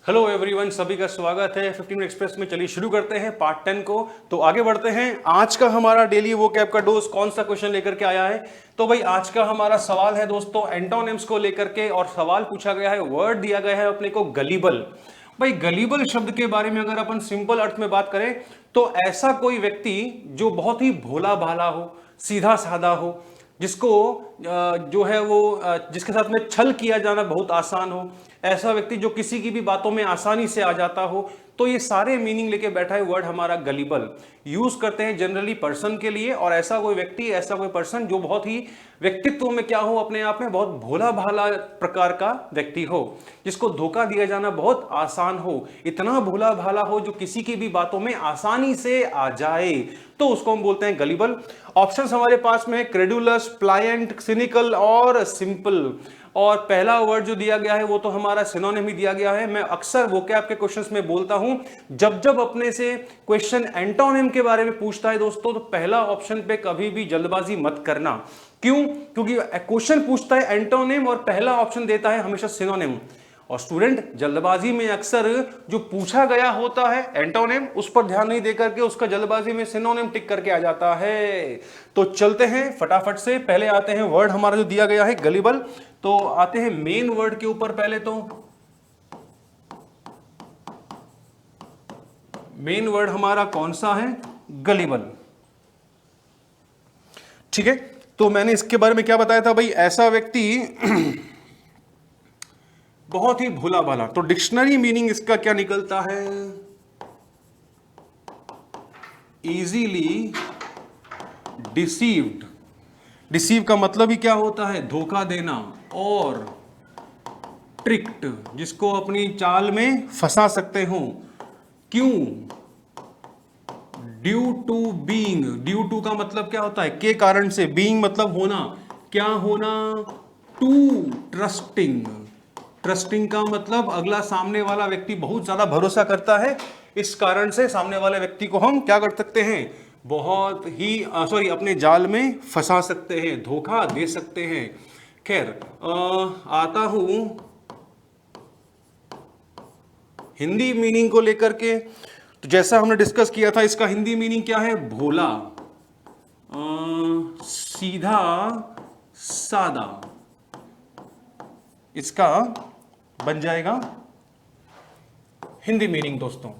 Hello everyone, सभी का स्वागत है 15 मिनट एक्सप्रेस में। चलिए शुरू करते हैं पार्ट 10 को। तो आगे बढ़ते हैं। आज का हमारा डेली वोकैब का डोज कौन सा क्वेश्चन लेकर के आया है? तो भाई आज का हमारा सवाल है दोस्तों एंटोनिम्स को लेकर के, और सवाल पूछा गया है, वर्ड दिया गया है अपने को गलीबल। भाई गलीबल शब्द के बारे में अगर अपन सिंपल अर्थ में बात करें तो ऐसा कोई व्यक्ति जो बहुत ही भोला भाला हो, सीधा साधा हो, जिसको जो है वो जिसके साथ में छल किया जाना बहुत आसान हो, ऐसा व्यक्ति जो किसी की भी बातों में आसानी से आ जाता हो, तो ये सारे मीनिंग लेके बैठा है वर्ड हमारा गलीबल। यूज करते हैं जनरली पर्सन के लिए, और ऐसा कोई व्यक्ति, ऐसा कोई पर्सन जो बहुत ही व्यक्तित्व में क्या हो, अपने आप में बहुत भोला भाला प्रकार का व्यक्ति हो, जिसको धोखा दिया जाना बहुत आसान हो, इतना भोला भाला हो जो किसी की भी बातों में आसानी से आ जाए, तो उसको हम बोलते हैं गलीबल। ऑप्शंस हमारे पास में है क्रेडुलस, प्लायंट, सिनिकल और सिंपल। और पहला वर्ड जो दिया गया है वो तो हमारा सिनोनिम ही दिया गया है। मैं अक्सर वोकैब के क्वेश्चंस में बोलता हूं, जब जब अपने से क्वेश्चन एंटोनिम के बारे में पूछता है दोस्तों, तो पहला ऑप्शन पे कभी भी जल्दबाजी मत करना। क्यों? क्योंकि क्वेश्चन पूछता है एंटोनिम और पहला ऑप्शन देता है हमेशा सिनोनिम, और स्टूडेंट जल्दबाजी में अक्सर जो पूछा गया होता है एंटोनिम, उस पर ध्यान नहीं देकर के उसका जल्दबाजी में सिनोनिम टिक करके आ जाता है। तो चलते हैं फटाफट से, पहले आते हैं वर्ड हमारा जो दिया गया है गलीबल। तो आते हैं मेन वर्ड के ऊपर। पहले तो मेन वर्ड हमारा कौन सा है? गलीबल। ठीक है, तो मैंने इसके बारे में क्या बताया था भाई, ऐसा व्यक्ति बहुत ही भोला भाला। तो डिक्शनरी मीनिंग इसका क्या निकलता है? Easily deceived. डिसीव का मतलब ही क्या होता है? धोखा देना। और ट्रिक्ड, जिसको अपनी चाल में फंसा सकते हो। क्यों? Due to being. Due to का मतलब क्या होता है? के कारण से। बीइंग मतलब होना। क्या होना? To trusting. ट्रस्टिंग का मतलब अगला सामने वाला व्यक्ति बहुत ज्यादा भरोसा करता है, इस कारण से सामने वाले व्यक्ति को हम क्या कर सकते हैं? बहुत ही अपने जाल में फंसा सकते हैं, धोखा दे सकते हैं। खैर आता हूं हिंदी मीनिंग को लेकर के। तो जैसा हमने डिस्कस किया था, इसका हिंदी मीनिंग क्या है? भोला, सीधा सादा, इसका बन जाएगा हिंदी मीनिंग दोस्तों।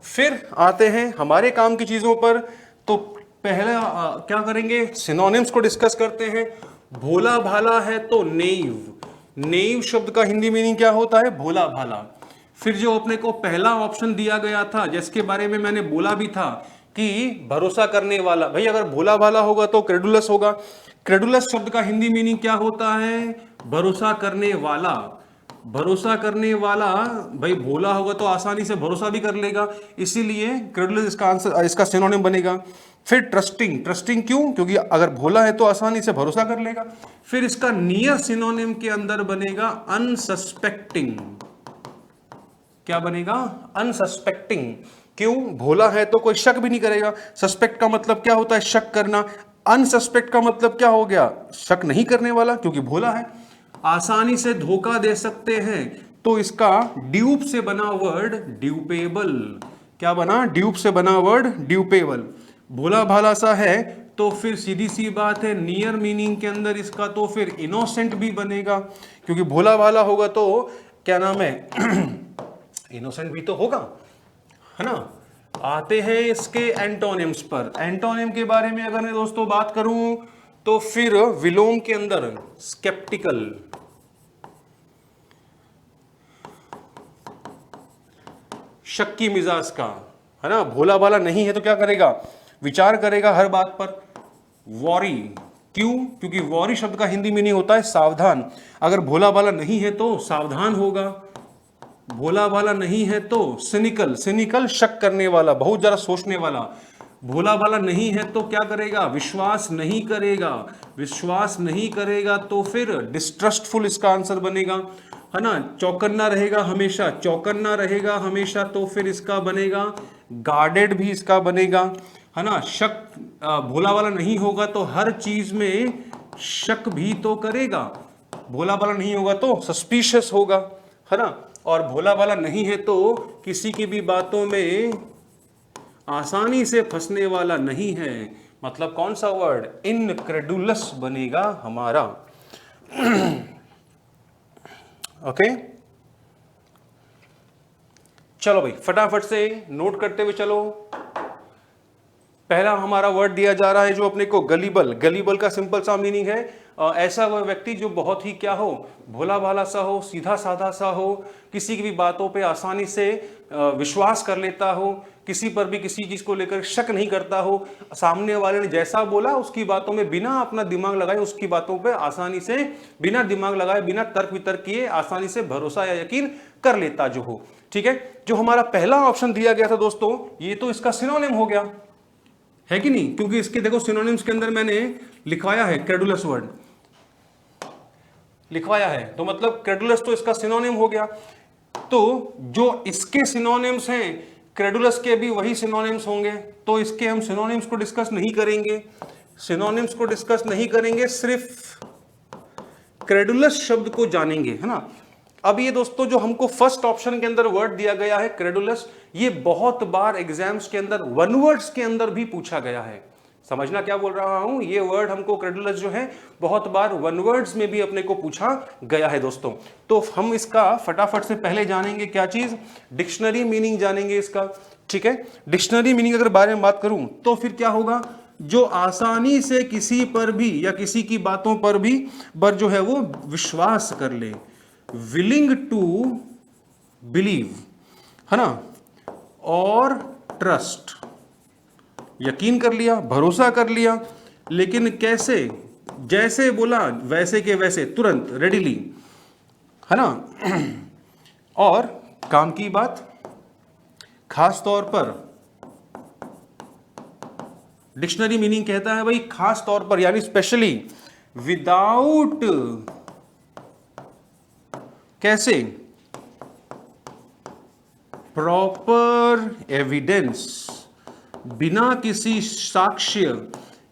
फिर आते हैं हमारे काम की चीजों पर। तो पहला क्या करेंगे? सिनोनिम्स को डिस्कस करते हैं। भोला भाला है तो नेइव। नेइव शब्द का हिंदी मीनिंग क्या होता है? भोला भाला। फिर जो अपने को पहला ऑप्शन दिया गया था, जिसके बारे में मैंने बोला भी था कि भरोसा करने वाला, भाई अगर भोला भाला होगा तो क्रेडुलस होगा। क्रेडुलस शब्द का हिंदी मीनिंग क्या होता है? भरोसा करने वाला। भरोसा करने वाला, भाई भोला होगा तो आसानी से भरोसा भी कर लेगा, इसीलिए क्रेडुलस इसका आंसर, इसका सिनोनिम बनेगा। फिर ट्रस्टिंग। ट्रस्टिंग क्यों? क्योंकि अगर भोला है तो आसानी से भरोसा कर लेगा। फिर इसका नियर सिनोनिम के अंदर बनेगा अनसस्पेक्टिंग। क्या बनेगा? अनसस्पेक्टिंग। क्यों? भोला है तो कोई शक भी नहीं करेगा। सस्पेक्ट का मतलब क्या होता है? शक करना। अनसस्पेक्ट का मतलब क्या हो गया? शक नहीं करने वाला, क्योंकि भोला है। आसानी से धोखा दे सकते हैं, तो इसका ड्यूप से बना वर्ड ड्यूपेबल। क्या बना? ड्यूप से बना वर्ड ड्यूपेबल। भोला भाला सा है तो फिर सीधी सी बात है, नियर मीनिंग के अंदर इसका तो फिर इनोसेंट भी बनेगा, क्योंकि भोला भाला होगा तो क्या नाम है इनोसेंट भी तो होगा, है ना। आते हैं इसके एंटोनिम्स पर। एंटोनिम के बारे में अगर मैं दोस्तों बात करूं तो फिर विलोम के अंदर स्केप्टिकल, शक्की मिजाज का, है ना। भोला भाला नहीं है तो क्या करेगा? विचार करेगा हर बात पर। वॉरी। क्यों? क्योंकि वॉरी शब्द का हिंदी मीनिंग होता है सावधान। अगर भोला भाला नहीं है तो सावधान होगा। भोला भाला नहीं है तो सिनिकल। सिनिकल शक करने वाला, बहुत ज्यादा सोचने वाला। भोला भाला नहीं है तो क्या करेगा? विश्वास नहीं करेगा। विश्वास नहीं करेगा तो फिर डिस्ट्रस्टफुल इसका आंसर बनेगा, है ना। चौकन्ना रहेगा हमेशा, चौकन्ना रहेगा हमेशा, तो फिर इसका बनेगा गार्डेड भी इसका बनेगा, है ना। शक, भोला भाला नहीं होगा तो हर चीज में शक भी तो करेगा। भोला भाला नहीं होगा तो सस्पिशियस होगा, है ना। और भोला भाला नहीं है तो किसी की भी बातों में आसानी से फंसने वाला नहीं है। मतलब कौन सा वर्ड? इनक्रेडुलस बनेगा हमारा। ओके, चलो भाई फटाफट से नोट करते हुए चलो। पहला हमारा वर्ड दिया जा रहा है जो अपने को गलीबल। गलीबल का सिंपल सा मीनिंग है ऐसा वह व्यक्ति जो बहुत ही क्या हो, भोला भाला सा हो, सीधा साधा सा हो, किसी की भी बातों पे आसानी से विश्वास कर लेता हो, किसी पर भी किसी चीज को लेकर शक नहीं करता हो, सामने वाले ने जैसा बोला उसकी बातों में बिना अपना दिमाग लगाए उसकी बातों पे आसानी से, बिना दिमाग लगाए, बिना तर्क वितर्क किए आसानी से भरोसा या यकीन कर लेता जो हो। ठीक है, जो हमारा पहला ऑप्शन दिया गया था दोस्तों, ये तो इसका सिनोनिम हो गया है कि नहीं, क्योंकि इसके देखो सिनोनिम्स के अंदर मैंने लिखवाया है क्रेडुलस वर्ड लिखवाया है, तो मतलब क्रेडुलस तो इसका सिनोनिम हो गया। तो जो इसके सिनोनिम्स हैं क्रेडुलस के भी वही सिनोनिम्स होंगे, तो इसके हम सिनोनिम्स को डिस्कस नहीं करेंगे। सिनोनिम्स को डिस्कस नहीं करेंगे, सिर्फ क्रेडुलस शब्द को जानेंगे, है ना। अब ये दोस्तों जो हमको फर्स्ट ऑप्शन के अंदर वर्ड दिया गया है क्रेडुलस, ये बहुत बार एग्जाम्स के अंदर वन वर्ड्स के अंदर भी पूछा गया है। समझना क्या बोल रहा हूं, ये वर्ड हमको क्रेडुलस जो है बहुत बार वन वर्ड्स में भी अपने को पूछा गया है दोस्तों। तो हम इसका फटाफट से पहले जानेंगे क्या चीज, डिक्शनरी मीनिंग जानेंगे इसका। ठीक है, डिक्शनरी मीनिंग अगर बारे में बात करूं तो फिर क्या होगा, जो आसानी से किसी पर भी या किसी की बातों पर भी जो है वो विश्वास कर ले, विलिंग टू बिलीव, है ना, और ट्रस्ट, यकीन कर लिया, भरोसा कर लिया, लेकिन कैसे, जैसे बोला वैसे के वैसे, तुरंत, रेडिली, है ना। और काम की बात, खास तौर पर डिक्शनरी मीनिंग कहता है भाई खास तौर पर, यानी स्पेशली, विदाउट, कैसे, प्रॉपर एविडेंस, बिना किसी साक्ष्य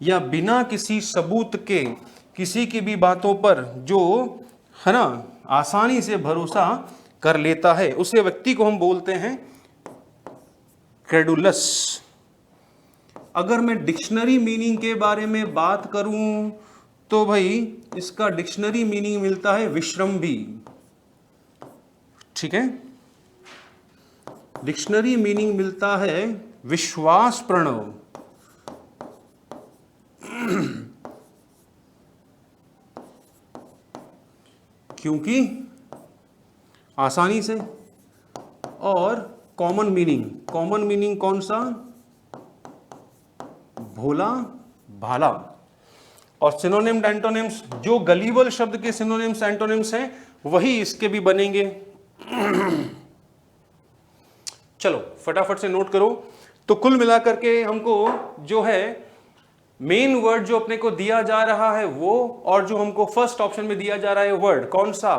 या बिना किसी सबूत के किसी की भी बातों पर जो, है ना, आसानी से भरोसा कर लेता है, उसे व्यक्ति को हम बोलते हैं क्रेडुलस। अगर मैं डिक्शनरी मीनिंग के बारे में बात करूं तो भाई इसका डिक्शनरी मीनिंग मिलता है विश्रम्भी। ठीक है, डिक्शनरी मीनिंग मिलता है विश्वास प्रणव, क्योंकि आसानी से, और कॉमन मीनिंग कौन सा, भोला भाला। और सिनोनिम एंटोनिम्स, जो गलीबल शब्द के सिनोनिम्स एंटोनिम्स हैं वही इसके भी बनेंगे। चलो फटाफट से नोट करो। तो कुल मिलाकर के हमको जो है मेन वर्ड जो अपने को दिया जा रहा है वो, और जो हमको फर्स्ट ऑप्शन में दिया जा रहा है वर्ड कौन सा,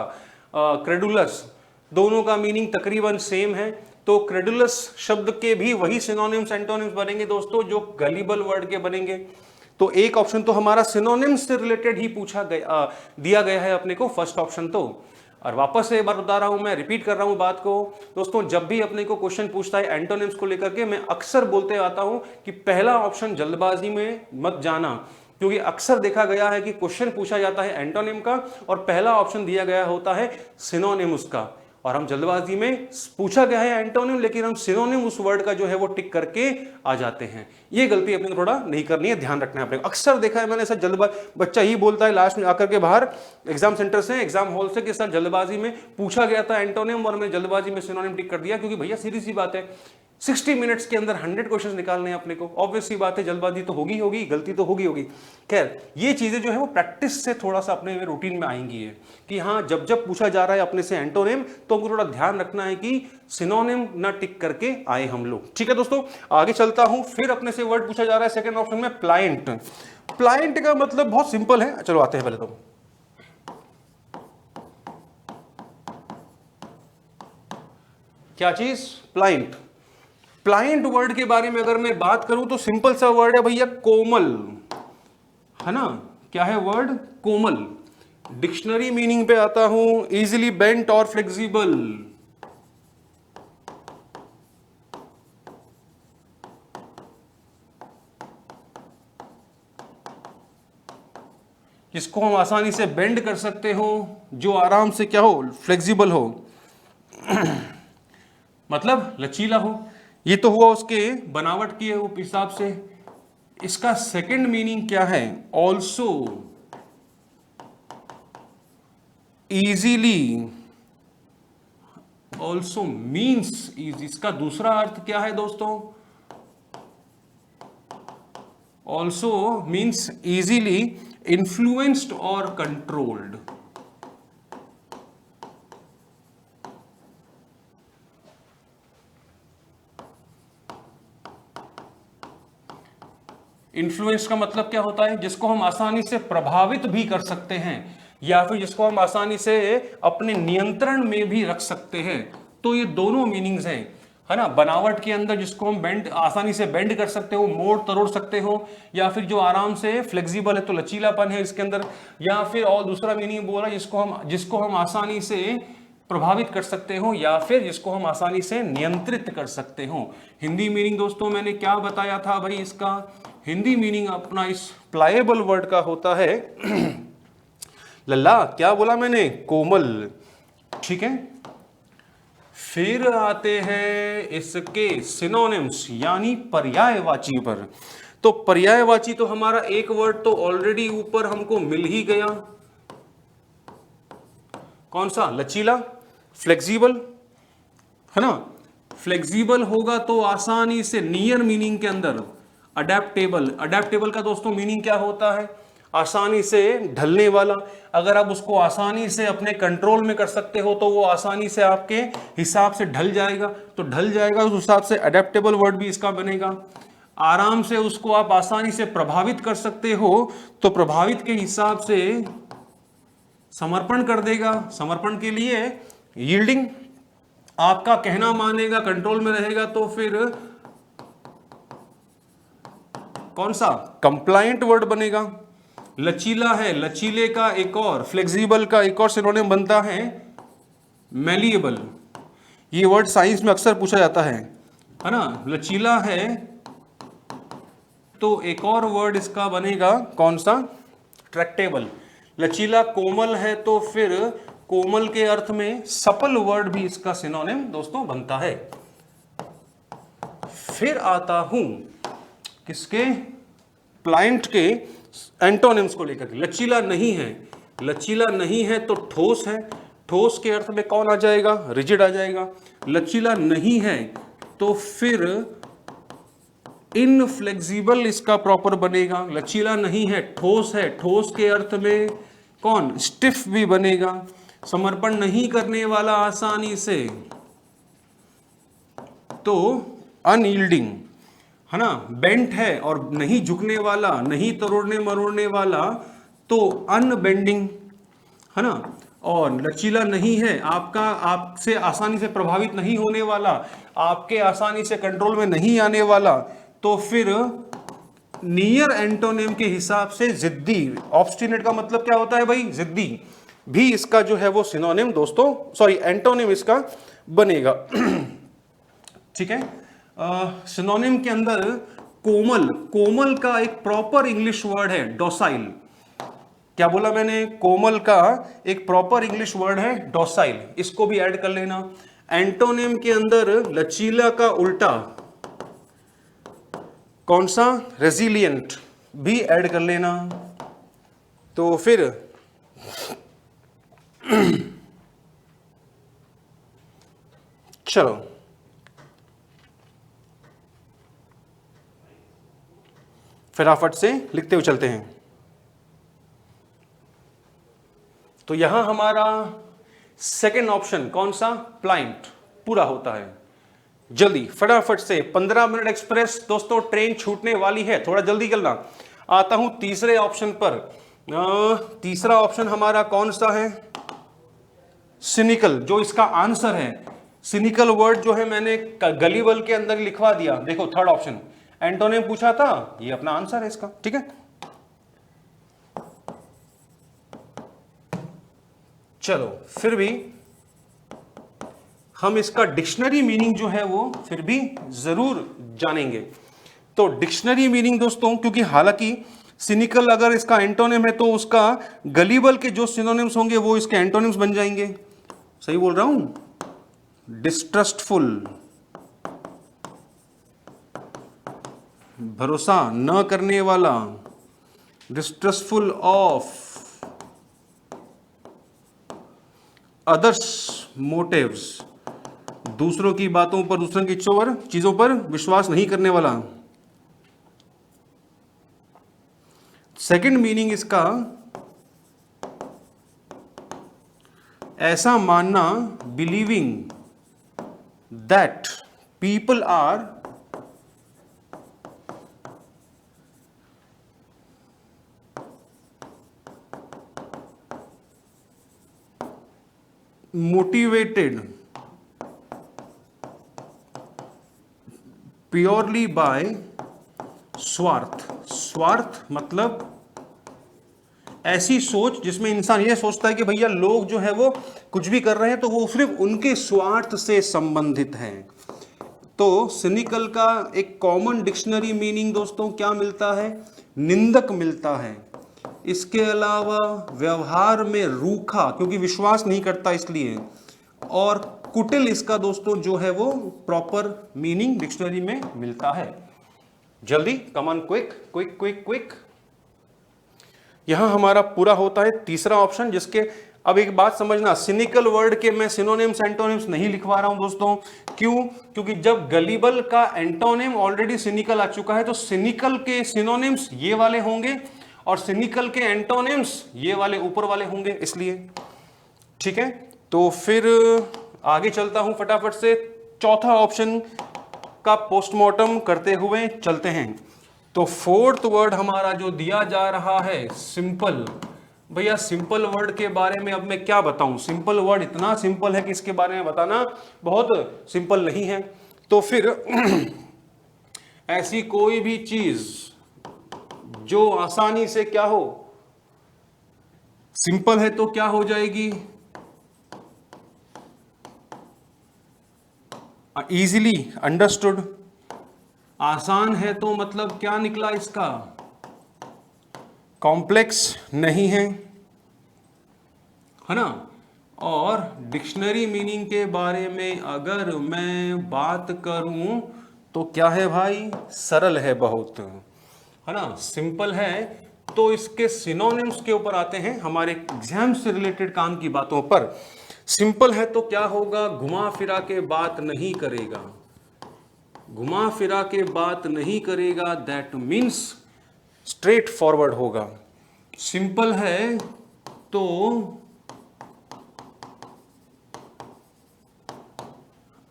क्रेडुलस, दोनों का मीनिंग तकरीबन सेम है। तो क्रेडुलस शब्द के भी वही सिनोनिम्स एंटोनिम्स बनेंगे दोस्तों जो गलीबल वर्ड के बनेंगे। तो एक ऑप्शन तो हमारा सिनोनिम्स से रिलेटेड ही पूछा गया, दिया गया है अपने को फर्स्ट ऑप्शन तो। और वापस से एक बार बता रहा हूं, मैं रिपीट कर रहा हूं बात को दोस्तों, जब भी अपने को क्वेश्चन पूछता है एंटोनिम्स को लेकर के, मैं अक्सर बोलते आता हूं कि पहला ऑप्शन जल्दबाजी में मत जाना, क्योंकि अक्सर देखा गया है कि क्वेश्चन पूछा जाता है एंटोनिम का और पहला ऑप्शन दिया गया होता है सिनोनिम उसका, और हम जल्दबाजी में, पूछा गया है एंटोनिम लेकिन हम सिनोनिम उस वर्ड का जो है वो टिक करके आ जाते हैं। ये गलती अपने थोड़ा नहीं करनी है, ध्यान रखना है अपने। अक्सर देखा है मैंने सर, बच्चा ही बोलता है लास्ट में आकर के बाहर एग्जाम सेंटर से, एग्जाम हॉल से, कि सर जल्दबाजी में पूछा गया था एंटोनिम और मैंने जल्दबाजी में सिनोनिम टिक कर दिया। क्योंकि भैया सीधी सी बात है, 60 मिनट्स के अंदर 100 क्वेश्चंस निकालने हैं अपने को, ऑब्वियस सी बात है जल्दबाजी तो होगी, गलती तो होगी। खैर ये चीजें जो है वो प्रैक्टिस से थोड़ा सा अपने रूटीन में आएंगी है कि हाँ जब पूछा जा रहा है अपने से एंटोनिम तो हमको थोड़ा ध्यान रखना है कि सिनोनिम ना टिक करके आए हम लोग। ठीक है दोस्तों, आगे चलता हूं। फिर अपने से वर्ड पूछा जा रहा है सेकंड ऑप्शन में प्लाइंट। प्लाइंट का मतलब बहुत सिंपल है, चलो आते हैं पहले तो। क्या चीज, प्लाइंट। प्लाइंट वर्ड के बारे में अगर मैं बात करूं तो सिंपल सा वर्ड है भैया कोमल, है ना। क्या है वर्ड, कोमल। डिक्शनरी मीनिंग पे आता हूं, इजीली बेंट और फ्लेक्सिबल, जिसको हम आसानी से बेंड कर सकते हो, जो आराम से क्या हो, फ्लेक्सिबल हो, मतलब लचीला हो। ये तो हुआ उसके बनावट के हिसाब से। इसका सेकंड मीनिंग क्या है, also easily, also means easy. इसका दूसरा अर्थ क्या है दोस्तों, ऑल्सो मीन्स इजीली इन्फ्लुएंस्ड और कंट्रोल्ड। इन्फ्लुएंस का मतलब क्या होता है, जिसको हम आसानी से प्रभावित भी कर सकते हैं, या फिर जिसको हम आसानी से अपने नियंत्रण में भी रख सकते हैं। तो ये दोनों मीनिंग्स हैं, है ना। बनावट के अंदर जिसको हम बेंड, आसानी से बेंड कर सकते हो, मोड़ तरोड़ सकते हो, या फिर जो आराम से फ्लेक्सिबल है, तो लचीलापन है इसके अंदर। या फिर और दूसरा मीनिंग बोला, जिसको हम आसानी से प्रभावित कर सकते हो, या फिर जिसको हम आसानी से नियंत्रित कर सकते हो। हिंदी मीनिंग दोस्तों मैंने क्या बताया था भाई, इसका हिंदी मीनिंग अपना इस प्लाएबल वर्ड का होता है लल्ला, क्या बोला मैंने, कोमल। ठीक है, फिर आते हैं इसके सिनोनिम्स यानी पर्यायवाची पर। तो पर्यायवाची तो हमारा एक वर्ड तो ऑलरेडी ऊपर हमको मिल ही गया, कौन सा, लचीला, फ्लेक्सिबल, है ना। फ्लेक्सिबल होगा तो आसानी से, नियर मीनिंग के अंदर अडेप्टेबल। अडेप्टेबल का दोस्तों मीनिंग क्या होता है, आसानी से ढलने वाला। अगर आप उसको आसानी से अपने कंट्रोल में कर सकते हो तो वो आसानी से आपके हिसाब से ढल जाएगा, तो ढल जाएगा उस हिसाब से अडेप्टेबल वर्ड भी इसका बनेगा। आराम से उसको आप आसानी से प्रभावित कर सकते हो, तो प्रभावित के हिसाब से समर्पण कर देगा। समर्पण के लिए यील्डिंग, आपका कहना मानेगा, कंट्रोल में रहेगा, तो फिर कौन सा, कंप्लायंट वर्ड बनेगा। लचीला है, लचीले का एक और, फ्लेक्सिबल का एक और सिनोनिम बनता है मैलिएबल। ये वर्ड साइंस में अक्सर पूछा जाता है ना। लचीला है तो एक और वर्ड इसका बनेगा कौन सा, ट्रैक्टेबल। लचीला कोमल है तो फिर कोमल के अर्थ में सपल वर्ड भी इसका सिनोनिम दोस्तों बनता है। फिर आता हूं किसके, प्लाइंट के एंटोनिम्स को लेकर। लचीला नहीं है, लचीला नहीं है तो ठोस है, ठोस के अर्थ में कौन आ जाएगा, रिजिड आ जाएगा। लचीला नहीं है तो फिर इनफ्लेक्सिबल इसका प्रॉपर बनेगा। लचीला नहीं है, ठोस है, ठोस के अर्थ में कौन, स्टिफ भी बनेगा। समर्पण नहीं करने वाला आसानी से, तो अनयील्डिंग, है ना। बेंट है और नहीं झुकने वाला, नहीं तोड़ने मरोड़ने वाला, तो अनबेंडिंग, है ना। और लचीला नहीं है, आपसे आसानी से प्रभावित नहीं होने वाला, आपके आसानी से कंट्रोल में नहीं आने वाला, तो फिर नियर एंटोनिम के हिसाब से जिद्दी। ऑब्स्टिनेट का मतलब क्या होता है भाई, जिद्दी, भी इसका जो है वो सिनोनिम दोस्तों, सॉरी एंटोनिम इसका बनेगा। ठीक है, सिनोनिम के अंदर कोमल, कोमल का एक प्रॉपर इंग्लिश वर्ड है डोसाइल। क्या बोला मैंने, कोमल का एक प्रॉपर इंग्लिश वर्ड है डोसाइल, इसको भी ऐड कर लेना। एंटोनिम के अंदर लचीला का उल्टा कौन सा, रेजिलिएंट, भी ऐड कर लेना। तो फिर चलो फटाफट से लिखते हुए चलते हैं। तो यहां हमारा सेकंड ऑप्शन कौन सा, प्लाइंट, पूरा होता है। जल्दी फटाफट से, 15 मिनट एक्सप्रेस दोस्तों, ट्रेन छूटने वाली है, थोड़ा जल्दी करना। आता हूं तीसरे ऑप्शन पर। तीसरा ऑप्शन हमारा कौन सा है, सिनिकल, जो इसका आंसर है। सिनिकल वर्ड जो है मैंने गलीबल के अंदर लिखवा दिया, देखो थर्ड ऑप्शन। एंटोनिम पूछा था, ये अपना आंसर है इसका, ठीक है। चलो फिर भी हम इसका डिक्शनरी मीनिंग जो है वो फिर भी जरूर जानेंगे। तो डिक्शनरी मीनिंग दोस्तों, क्योंकि हालांकि सिनिकल अगर इसका एंटोनिम है तो उसका गलीबल के जो सिनोनिम्स होंगे वो इसके एंटोनिम्स बन जाएंगे। सही बोल रहा हूं? डिस्ट्रस्टफुल, भरोसा न करने वाला, डिस्ट्रस्टफुल ऑफ अदर्स मोटिव्स, दूसरों की बातों पर, दूसरों की चीजों पर विश्वास नहीं करने वाला। सेकंड मीनिंग इसका ऐसा मानना, believing that people are motivated purely by स्वार्थ। स्वार्थ मतलब ऐसी सोच जिसमें इंसान ये सोचता है कि भैया लोग जो है वो कुछ भी कर रहे हैं तो वो सिर्फ उनके स्वार्थ से संबंधित है। तो सिनिकल का एक कॉमन डिक्शनरी मीनिंग दोस्तों क्या मिलता है? निंदक मिलता है। इसके अलावा व्यवहार में रूखा, क्योंकि विश्वास नहीं करता इसलिए, और कुटिल इसका दोस्तों जो है वो प्रॉपर मीनिंग डिक्शनरी में मिलता है। जल्दी, कमान, क्विक क्विक क्विक क्विक। यहां हमारा पूरा होता है तीसरा ऑप्शन, जिसके अब एक बात समझना, सिनिकल वर्ड के मैं सिनोनिम्स एंटोनिम्स नहीं लिखवा रहा हूं दोस्तों। क्यों? क्योंकि जब गलीबल का एंटोनिम ऑलरेडी सिनिकल आ चुका है तो सिनिकल के सिनोनिम्स ये वाले होंगे और सिनिकल के एंटोनिम्स ये वाले ऊपर वाले होंगे, इसलिए। ठीक है, तो फिर आगे चलता हूं फटाफट से। चौथा ऑप्शन का पोस्टमार्टम करते हुए चलते हैं। तो फोर्थ वर्ड हमारा जो दिया जा रहा है, सिंपल। भैया सिंपल वर्ड के बारे में अब मैं क्या बताऊं? सिंपल वर्ड इतना सिंपल है कि इसके बारे में बताना बहुत सिंपल नहीं है। तो फिर ऐसी कोई भी चीज जो आसानी से क्या हो, सिंपल है तो क्या हो जाएगी? Easily understood. आसान है तो मतलब क्या निकला इसका? कॉम्प्लेक्स नहीं है ना। और डिक्शनरी मीनिंग के बारे में अगर मैं बात करूं तो क्या है भाई? सरल है बहुत, है ना। सिंपल है तो इसके सिनोनिम्स के ऊपर आते हैं, हमारे एग्जाम से रिलेटेड काम की बातों पर। सिंपल है तो क्या होगा? घुमा फिरा के बात नहीं करेगा, घुमा फिरा के बात नहीं करेगा, दैट मीन्स स्ट्रेट फॉरवर्ड होगा। सिंपल है तो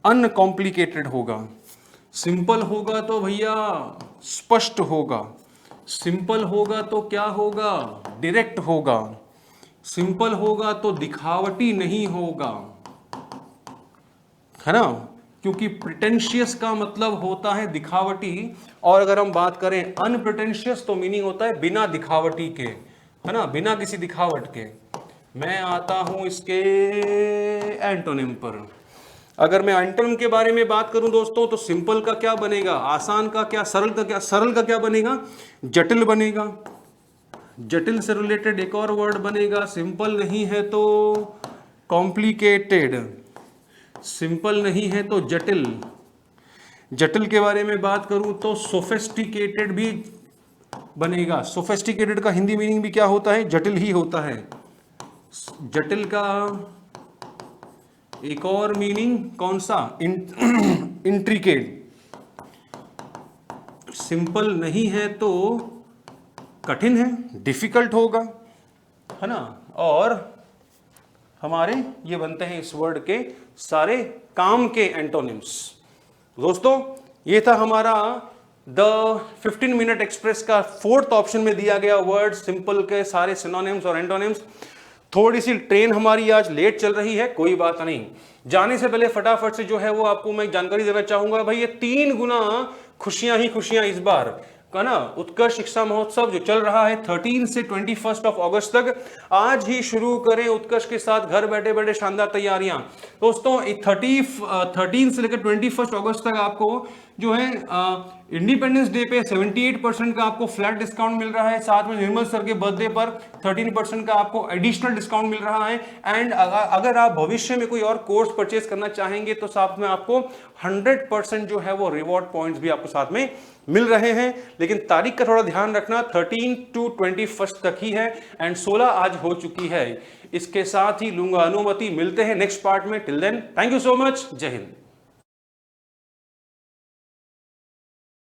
अनकॉम्प्लिकेटेड होगा। सिंपल होगा तो भैया स्पष्ट होगा। सिंपल होगा तो क्या होगा? डायरेक्ट होगा। सिंपल होगा तो दिखावटी नहीं होगा, है ना। क्योंकि प्रिटेंशियस का मतलब होता है दिखावटी, और अगर हम बात करें अनप्रिटेंशियस तो मीनिंग होता है बिना दिखावटी के, है ना, बिना किसी दिखावट के। मैं आता हूं इसके एंटोनिम पर। अगर मैं एंटोनिम के बारे में बात करूं दोस्तों तो सिंपल का क्या बनेगा? आसान का क्या? सरल का क्या? सरल का क्या बनेगा? जटिल बनेगा। जटिल से रिलेटेड एक और वर्ड बनेगा, सिंपल नहीं है तो कॉम्प्लिकेटेड, सिंपल नहीं है तो जटिल। जटिल के बारे में बात करूं तो सोफिस्टिकेटेड भी बनेगा। सोफिस्टिकेटेड का हिंदी मीनिंग भी क्या होता है? जटिल ही होता है। जटिल का एक और मीनिंग कौन सा? इंट्रिकेट। सिंपल नहीं है तो कठिन है, डिफिकल्ट होगा, है ना। और हमारे ये बनते हैं इस वर्ड के सारे काम के एंटोनिम्स। दोस्तों ये था हमारा द 15 मिनट एक्सप्रेस का फोर्थ ऑप्शन में दिया गया वर्ड सिंपल के सारे सिनोनिम्स और एंटोनिम्स। थोड़ी सी ट्रेन हमारी आज लेट चल रही है, कोई बात नहीं। जाने से पहले फटाफट से जो है वो आपको मैं जानकारी देना चाहूंगा। भाई ये 3 गुना खुशियां ही खुशियां इस बार का ना उत्कर्ष शिक्षा महोत्सव जो चल रहा है 13 से 21 अगस्त तक। आज ही शुरू करें उत्कर्ष के साथ घर बैठे बैठे शानदार तैयारियां। दोस्तों 13 से लेकर 21 अगस्त तक आपको जो है इंडिपेंडेंस डे पे 78% का आपको फ्लैट डिस्काउंट मिल रहा है। साथ में निर्मल सर के बर्थडे पर 13% का आपको एडिशनल डिस्काउंट मिल रहा है। एंड अगर आप भविष्य में कोई और कोर्स परचेज करना चाहेंगे तो साथ में आपको 100% जो है वो रिवॉर्ड पॉइंट्स भी आपको साथ में मिल रहे हैं। लेकिन तारीख का थोड़ा ध्यान रखना, 13 to 21 तक ही है एंड 16 आज हो चुकी है। इसके साथ ही लूंगा अनुमति, मिलते हैं नेक्स्ट पार्ट में। Till then thank you so much, जय हिंद।